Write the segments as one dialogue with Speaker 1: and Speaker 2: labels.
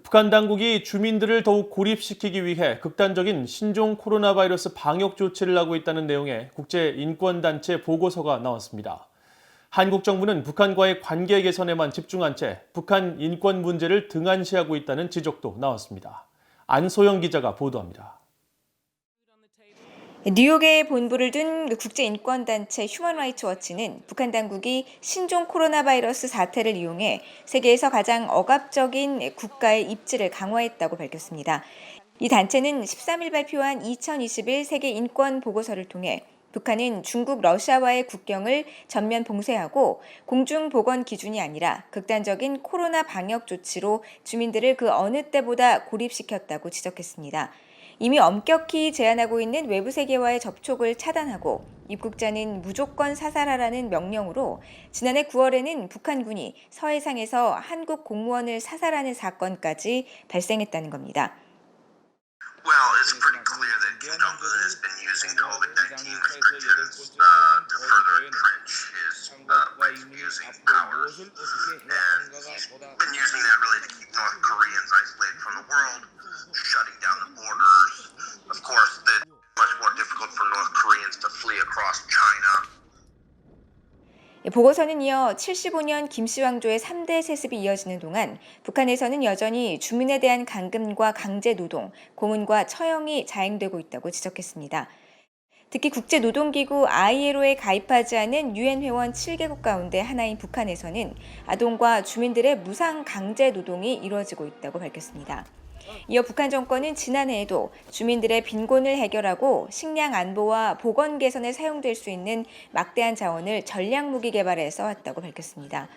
Speaker 1: 북한 당국이 주민들을 더욱 고립시키기 위해 극단적인 신종 코로나 바이러스 방역 조치를 하고 있다는 내용의 국제인권단체 보고서가 나왔습니다. 한국 정부는 북한과의 관계 개선에만 집중한 채 북한 인권 문제를 등한시하고 있다는 지적도 나왔습니다. 안소영 기자가 보도합니다.
Speaker 2: 뉴욕에 본부를 둔 국제인권단체 휴먼 라이츠 워치는 북한 당국이 신종 코로나 바이러스 사태를 이용해 세계에서 가장 억압적인 국가의 입지를 강화했다고 밝혔습니다. 이 단체는 13일 발표한 2021 세계 인권 보고서를 통해 북한은 중국, 러시아와의 국경을 전면 봉쇄하고 공중 보건 기준이 아니라 극단적인 코로나 방역 조치로 주민들을 그 어느 때보다 고립시켰다고 지적했습니다. 이미 엄격히 제한하고 있는 외부 세계와의 접촉을 차단하고 입국자는 무조건 사살하라는 명령으로 지난해 9월에는 북한군이 서해상에서 한국 공무원을 사살하는 사건까지 발생했다는 겁니다.
Speaker 3: Well, it's pretty clear that Kim Jong-un has been using COVID-19 as pretense to further entrench his ways of using power. And he's been using that really to keep North Koreans isolated from the world, shutting down the borders. Of course, it's much more difficult for North Koreans to flee across China.
Speaker 2: 보고서는 이어 75년 김씨 왕조의 3대 세습이 이어지는 동안 북한에서는 여전히 주민에 대한 감금과 강제 노동, 고문과 처형이 자행되고 있다고 지적했습니다. 특히 국제노동기구 ILO에 가입하지 않은 유엔 회원 7개국 가운데 하나인 북한에서는 아동과 주민들의 무상 강제 노동이 이루어지고 있다고 밝혔습니다. 이어 북한 정권은 지난해에도 주민들의 빈곤을 해결하고 식량 안보와 보건 개선에 사용될 수 있는 막대한 자원을 전략 무기 개발에 써왔다고 밝혔습니다.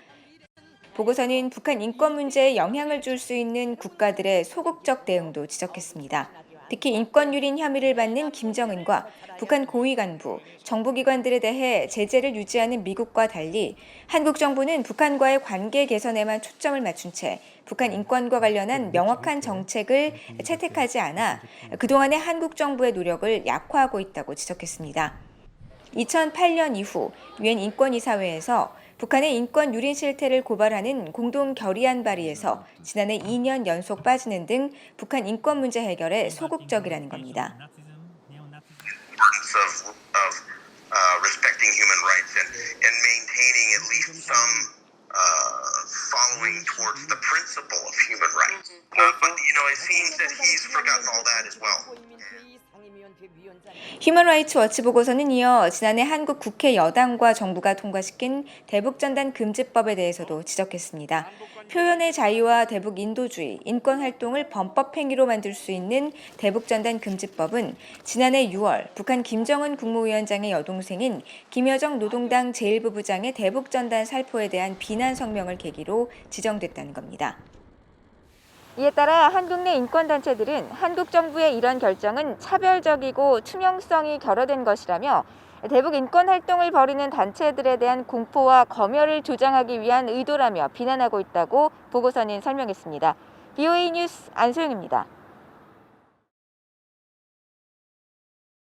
Speaker 2: 보고서는 북한 인권 문제에 영향을 줄 수 있는 국가들의 소극적 대응도 지적했습니다. 특히 인권 유린 혐의를 받는 김정은과 북한 고위 간부, 정부기관들에 대해 제재를 유지하는 미국과 달리 한국 정부는 북한과의 관계 개선에만 초점을 맞춘 채 북한 인권과 관련한 명확한 정책을 채택하지 않아 그동안의 한국 정부의 노력을 약화하고 있다고 지적했습니다. 2008년 이후 유엔 인권이사회에서 북한의 인권 유린 실태를 고발하는 공동 결의안 발의에서 지난해 2년 연속 빠지는 등 북한 인권 문제 해결에 소극적이라는 겁니다.
Speaker 3: Respecting human rights and maintaining at least some following towards the principle of human rights. But it seems that he's forgotten all that as well.
Speaker 2: 휴먼 라이츠 워치 보고서는 이어 지난해 한국 국회 여당과 정부가 통과시킨 대북전단 금지법에 대해서도 지적했습니다. 표현의 자유와 대북 인도주의, 인권 활동을 범법 행위로 만들 수 있는 대북전단 금지법은 지난해 6월 북한 김정은 국무위원장의 여동생인 김여정 노동당 제1부부장의 대북전단 살포에 대한 비난 성명을 계기로 지정됐다는 겁니다. 이에 따라 한국 내 인권단체들은 한국 정부의 이런 결정은 차별적이고 투명성이 결여된 것이라며 대북 인권 활동을 벌이는 단체들에 대한 공포와 검열을 조장하기 위한 의도라며 비난하고 있다고 보고서는 설명했습니다. BOA 뉴스 안소영입니다.